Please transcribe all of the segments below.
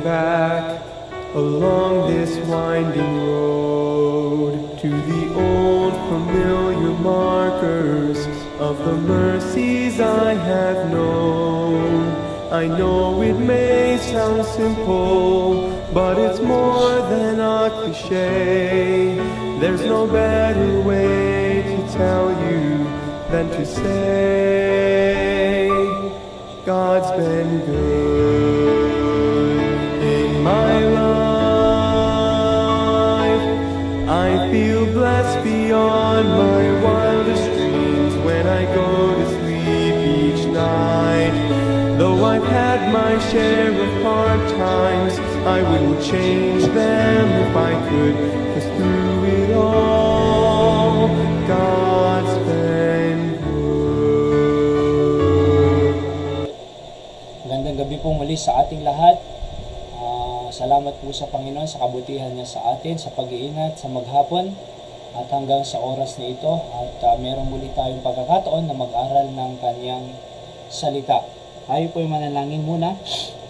back along this winding road to the old familiar markers of the mercies I have known. I know it may sound simple, but it's more than a cliche. There's no better way to tell you than to say God's been good in my life. I feel blessed beyond my wildest dreams when I go to sleep each night. Though I've had my share of hard times, I wouldn't change them if I could, 'cause through it all, God's been good. Magandang gabi po muli sa ating lahat. Salamat po sa Panginoon sa kabutihan niya sa atin, sa pag-iingat, sa maghapon at hanggang sa oras na ito. At meron muli tayong pagkakataon na mag-aral ng kanyang salita. Tayo po yung manalangin muna.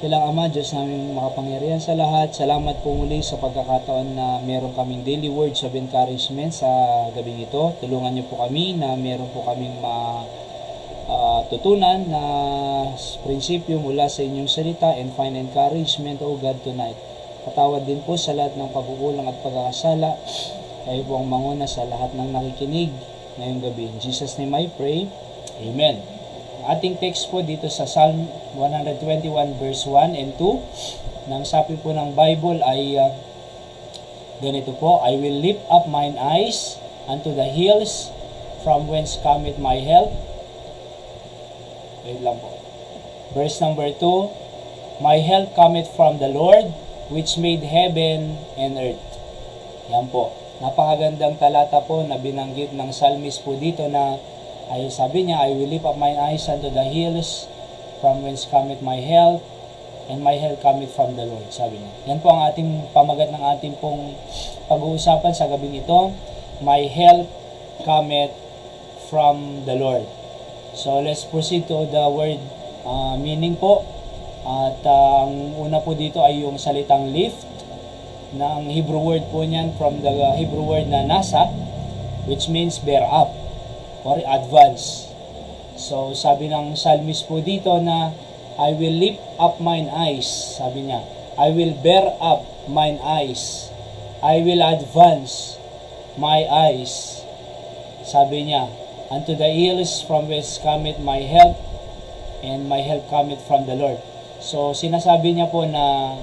Kailang Ama, Diyos namin makapangyarihan sa lahat. Salamat po muli sa pagkakataon na meron kaming daily words of encouragement sa gabing ito. Tulungan niyo po kami na meron po kaming tutunan na prinsipyo mula sa inyong salita and find encouragement, O God, tonight. Patawad din po sa lahat ng pagkukulang at pagkakasala. Kayo po ang manguna sa lahat ng nakikinig ngayong gabi. In Jesus' name I pray. Amen. Ating text po dito sa Psalm 121 verse 1 and 2. Nang sabi po ng Bible ay ganito po, I will lift up mine eyes unto the hills from whence cometh my help. Wait lang po. Verse number 2, my help cometh from the Lord, which made heaven and earth. Yan po. Napakagandang talata po na binanggit ng psalmist po dito na ay sabi niya, I will lift up mine eyes unto the hills from whence cometh my help, and my help cometh from the Lord. Sabi niya. Yan po ang ating pamagat ng ating pong pag-uusapan sa gabing ito. My help cometh from the Lord. So let's proceed to the word meaning po. At ang una po dito ay yung salitang lift. Na ang Hebrew word po niyan from the Hebrew word na nasa, which means bear up or advance. So sabi ng psalmist po dito na I will lift up mine eyes. Sabi niya, I will bear up mine eyes. I will advance my eyes. Sabi niya, unto the hills from whence cometh my help, and my help cometh from the Lord. So sinasabi niya po na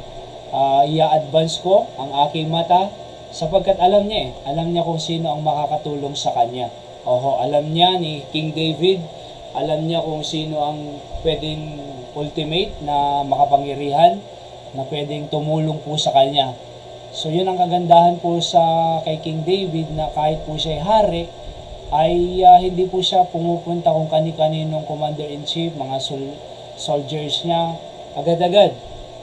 i-advance ko ang aking mata sapagkat alam niya alam niya kung sino ang makakatulong sa kanya. Alam niya ni King David, alam niya kung sino ang pwedeng ultimate na makapangyarihan na pwedeng tumulong po sa kanya. So yun ang kagandahan po sa kay King David na kahit po siya ay hari, ay hindi po siya pumupunta kung kani-kaninong commander-in-chief, mga soldiers niya, agad-agad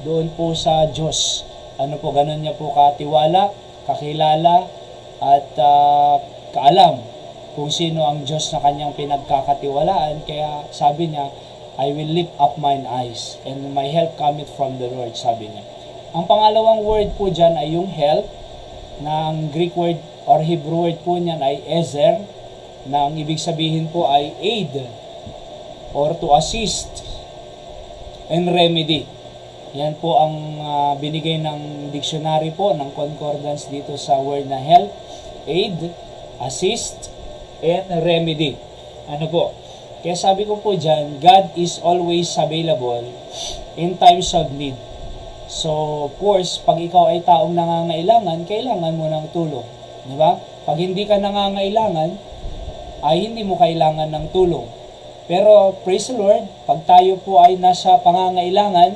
doon po sa Diyos. Ganun niya po katiwala, kakilala, at kaalam kung sino ang Diyos na kanyang pinagkakatiwalaan. Kaya sabi niya, I will lift up mine eyes, and my help cometh from the Lord, sabi niya. Ang pangalawang word po dyan ay yung help, na ang Greek word or Hebrew word po niyan ay ezer, na ang ibig sabihin po ay aid or to assist and remedy. Yan po ang binigay ng dictionary po ng concordance dito sa word na help, aid, assist, and remedy. Kaya sabi ko po dyan, God is always available in times of need. So of course, pag ikaw ay taong nangangailangan, kailangan mo ng tulong. Diba? Pag hindi ka nangangailangan, ay hindi mo kailangan ng tulong. Pero praise the Lord, pag tayo po ay nasa pangangailangan,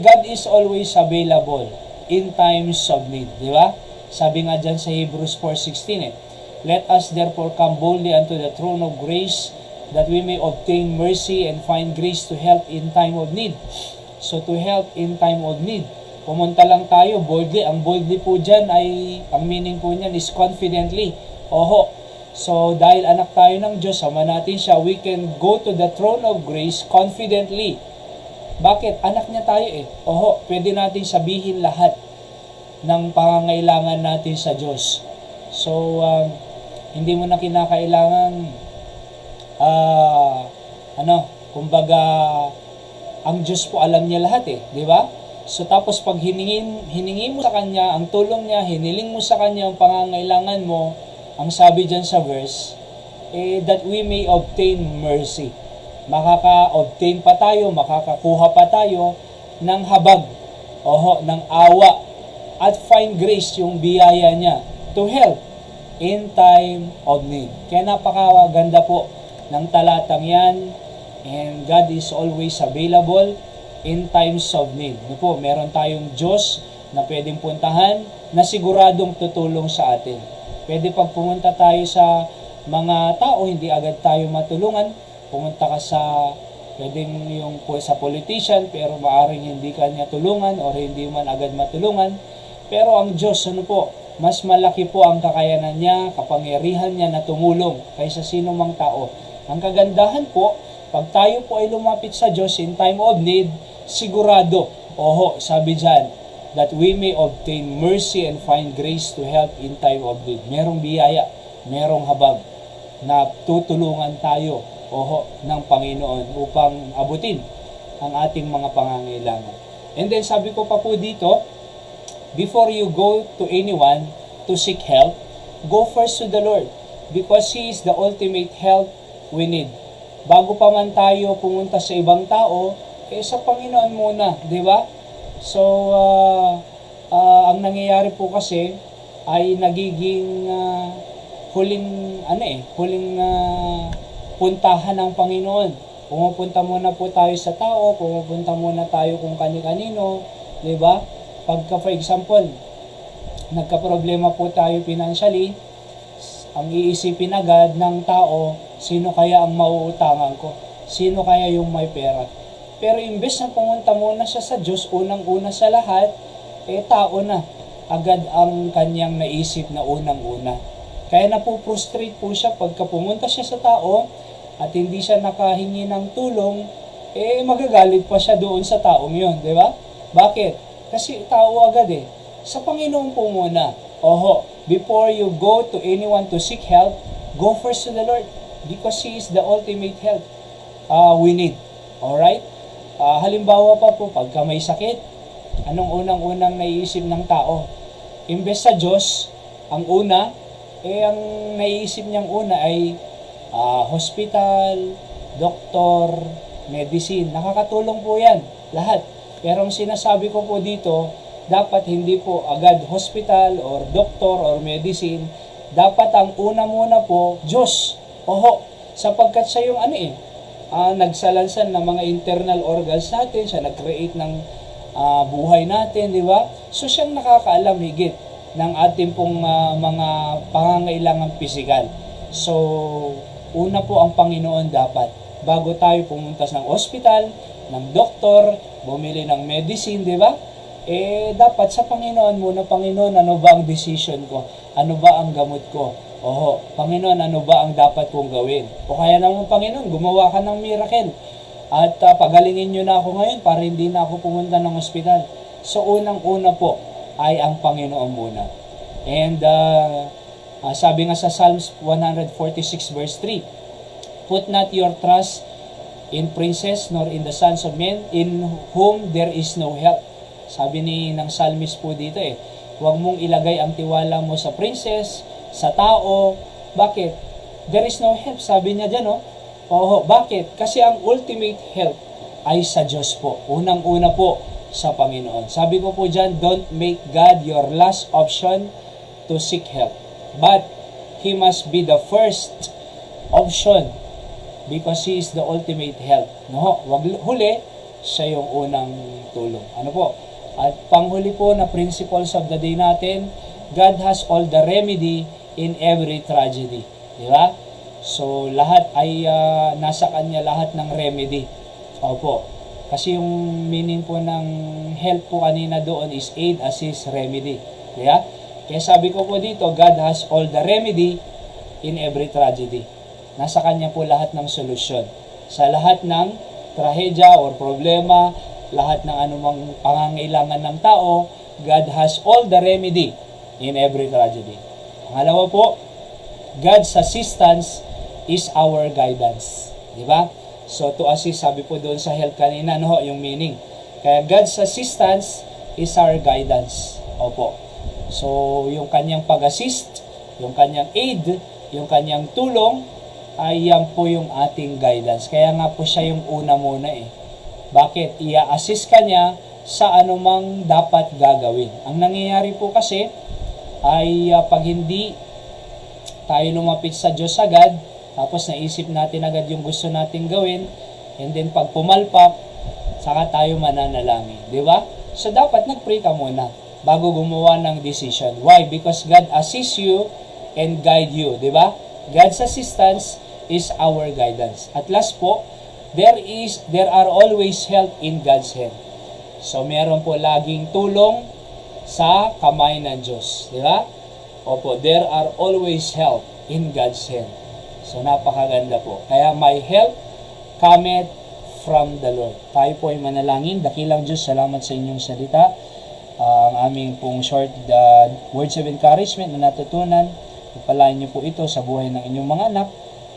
God is always available in times of need, di ba? Sabi nga dyan sa Hebrews 4:16, let us therefore come boldly unto the throne of grace, that we may obtain mercy and find grace to help in time of need. So to help in time of need, pumunta lang tayo boldly. Ang boldly po dyan ay, ang meaning po niyan is confidently. So, dahil anak tayo ng Diyos, sama natin siya, we can go to the throne of grace confidently Bakit? Anak niya tayo eh. Oho, pwede natin sabihin lahat ng pangangailangan natin sa Diyos. So, hindi mo na kinakailangan, kumbaga, ang Diyos po alam niya lahat eh, di ba? So tapos pag hiningi mo sa Kanya ang tulong niya, hiniling mo sa Kanya ang pangangailangan mo, ang sabi dyan sa verse, that we may obtain mercy. Makaka-obtain pa tayo, makakakuha pa tayo ng habag, ng awa, at find grace, yung biyaya niya, to help in time of need. Kaya napakaganda po ng talatang yan, and God is always available in times of need. Meron tayong Diyos na pwedeng puntahan na siguradong tutulong sa atin. Pwede pag pumunta tayo sa mga tao, hindi agad tayo matulungan. Pumunta ka sa, pwedeng yung sa politician, pero maaring hindi ka niya tulungan or hindi man agad matulungan. Pero ang Diyos, mas malaki po ang kakayanan niya, kapangyarihan niya na tumulong kaysa sino mang tao. Ang kagandahan po, pag tayo po ay lumapit sa Diyos in time of need, sigurado, sabi dyan, that we may obtain mercy and find grace to help in time of need. Merong biyaya, merong habag na tutulungan tayo, ng Panginoon upang abutin ang ating mga pangangailangan. And then sabi ko pa po dito, before you go to anyone to seek help, go first to the Lord because He is the ultimate help we need. Bago pa man tayo pumunta sa ibang tao, sa Panginoon muna, di ba? So, ang nangyayari po kasi ay nagiging huling puntahan ng Panginoon. Pumupunta muna po tayo sa tao, pumupunta muna tayo kung kani-kanino, di ba? Pagka, for example, nagka-problema po tayo financially, ang iisipin agad ng tao, sino kaya ang mauutangan ko? Sino kaya yung may pera? Pero imbes na pumunta muna siya sa Diyos, unang-una sa lahat, tao na. Agad ang kanyang naisip na unang-una. Kaya napuprostrate po siya pagka pumunta siya sa tao at hindi siya nakahingi ng tulong, magagalit pa siya doon sa taong yun, di ba? Bakit? Kasi tao agad eh. Sa Panginoon po muna. Before you go to anyone to seek help, go first to the Lord because He is the ultimate help we need. Alright? Halimbawa pa po, pagka may sakit, anong unang-unang naiisip ng tao? Imbes sa Diyos, ang una, ang naiisip niyang una ay hospital, doktor, medicine. Nakakatulong po yan, lahat. Pero ang sinasabi ko po dito, dapat hindi po agad hospital or doktor or medicine. Dapat ang una muna po, Diyos. Sapagkat siya yung nagsalansan ng mga internal organs natin, siya nag-create ng buhay natin, di ba? So siyang nakakaalam higit ng ating pong mga pangangailangang pisikal. So, una po ang Panginoon dapat. Bago tayo pumunta ng hospital, ng doktor, bumili ng medicine, di ba? Dapat sa Panginoon muna, Panginoon, ano ba ang decision ko? Ano ba ang gamot ko? Panginoon, ano ba ang dapat kong gawin? O kaya naman, Panginoon, gumawa ka ng miracle. At pagalingin nyo na ako ngayon para hindi na ako pumunta ng ospital. So, unang-una po ay ang Panginoon muna. And sabi nga sa Psalms 146 verse 3, put not your trust in princes nor in the sons of men in whom there is no help. Sabi ng psalmist po dito huwag mong ilagay ang tiwala mo sa princess, sa tao. Bakit? There is no help, sabi niya dyan, bakit? Kasi ang ultimate help ay sa Diyos po. Unang-una po sa Panginoon. Sabi ko po dyan, don't make God your last option to seek help. But He must be the first option because He is the ultimate help. Wag huli, siya yung unang tulong. Ano po? At panghuli po na principles of the day natin, God has all the remedy in every tragedy. Di ba? So, lahat ay nasa Kanya lahat ng remedy. Opo. Kasi yung meaning po ng help po kanina doon is aid, assist, remedy. Di ba? Kaya sabi ko po dito, God has all the remedy in every tragedy. Nasa Kanya po lahat ng solusyon. Sa lahat ng trahedya or problema, lahat ng anumang pangangailangan ng tao. God has all the remedy in every tragedy. Pangalawa po, God's assistance is our guidance. Di ba? So, to assist, sabi po doon sa health kanina, no, yung meaning. Kaya God's assistance is our guidance. Opo. So, yung kanyang pag-assist, yung kanyang aid, yung kanyang tulong, ay yan po yung ating guidance. Kaya nga po siya yung una muna eh. Bakit? I-assist ka niya sa anumang dapat gagawin. Ang nangyayari po kasi ay pag hindi tayo lumapit sa Diyos agad, tapos naisip natin agad yung gusto nating gawin, and then pag pumalpak, saka tayo mananalangin. Di ba? So, dapat nag-pray ka muna bago gumawa ng decision. Why? Because God assists you and guide you. Di ba? God's assistance is our guidance. At last po, there are always help in God's hand. So, meron po laging tulong sa kamay ng Diyos. Di ba? Opo, there are always help in God's hand. So, napakaganda po. Kaya, my help cometh from the Lord. Tayo po ay manalangin. Dakilang Diyos, salamat sa inyong salita. Ang aming pong short words of encouragement na natutunan. Ipalain niyo po ito sa buhay ng inyong mga anak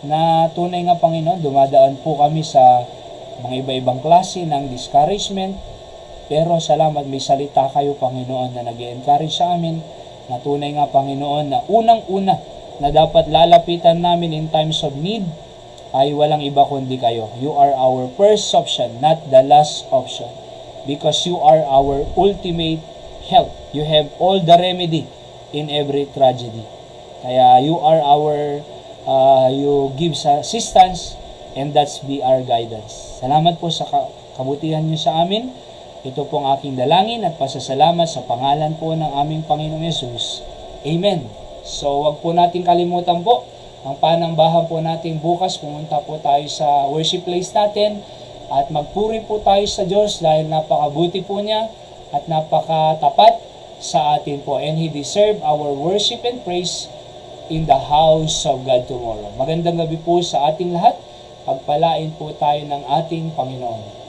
na tunay nga Panginoon, dumadaan po kami sa mga iba-ibang klase ng discouragement. Pero salamat may salita kayo, Panginoon, na nag-encourage sa amin na tunay nga Panginoon na unang-una na dapat lalapitan namin in times of need ay walang iba kundi kayo. You are our first option, not the last option. Because you are our ultimate help. You have all the remedy in every tragedy. Kaya you are our, you give assistance, and that's be our guidance. Salamat po sa kabutihan niyo sa amin. Ito pong aking dalangin at pasasalamat sa pangalan po ng aming Panginoong Yesus. Amen. So, wag po natin kalimutan po ang panambahan po natin bukas. Pumunta po tayo sa worship place natin at magpuri po tayo sa Diyos dahil napakabuti po niya at napakatapat sa atin po. And He deserve our worship and praise in the house of God tomorrow. Magandang gabi po sa ating lahat. Pagpalain po tayo ng ating Panginoon.